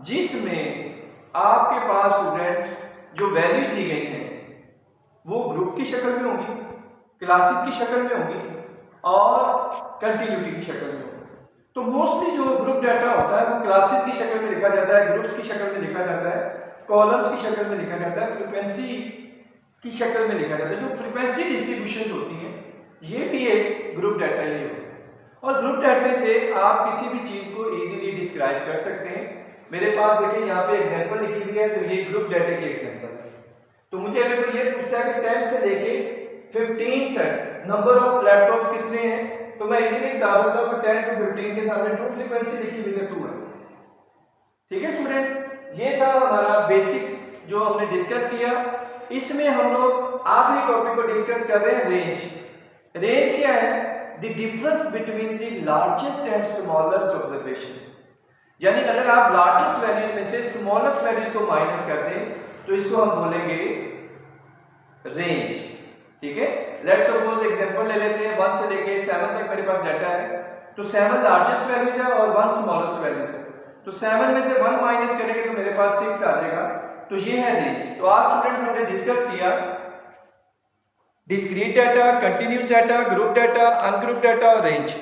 जिसमें आपके पास स्टूडेंट जो वैल्यू दी गई हैं वो ग्रुप की शक्ल में होगी, क्लासेस की शक्ल में होगी और कंटिन्यूटी की शक्ल में होगी। तो मोस्टली जो ग्रुप डाटा होता है वो क्लासेस की शक्ल में लिखा जाता है, ग्रुप्स की शक्ल में लिखा जाता है, कॉलम्स की शक्ल में लिखा जाता है, फ्रीक्वेंसी की शक्ल में लिखा जाता है। जो फ्रीक्वेंसी डिस्ट्रीब्यूशन होती है ये भी एक ग्रुप डाटा ही होता है। और ग्रुप डाटा से आप किसी भी चीज़ को इजीली डिस्क्राइब कर सकते हैं। मेरे पास देखिए यहाँ पे एग्जांपल लिखी हुई है, तो ये ग्रुप डाटा की एग्जांपल है। तो मुझे अगर कोई ये पूछता है कि 10 से लेके 15 तक नंबर ऑफ लैपटॉप्स कितने हैं, तो मैं इजीली बता सकता हूँ कि 10 to 15 के सामने ट्रू फ्रीक्वेंसी लिखी हुई है 2 है। ठीक है स्टूडेंट्स, ये था हमारा बेसिक जो हमने डिस्कस किया। इसमें हम लोग आखिरी टॉपिक को डिस्कस कर रहे हैं, रेंज। रेंज क्या है? The difference between the largest and smallest observations. यानी अगर आप लार्जेस्ट वैल्यूज में से स्मॉलेस्ट वैल्यूज को माइनस कर दें तो इसको हम बोलेंगे रेंज। ठीक है, लेट्स सपोज एग्जांपल ले लेते हैं 1 से लेके 7 तक मेरे पास डाटा है। तो 7 लार्जेस्ट वैल्यूज है और 1 स्मॉलेस्ट वैल्यूज है। तो 7 में से 1 माइनस करेंगे तो मेरे पास 6 आ जाएगा। तो ये है रेंज। तो आज स्टूडेंट्स हमने डिस्कस किया discrete data, continuous data, group data, ungroup data और रेंज।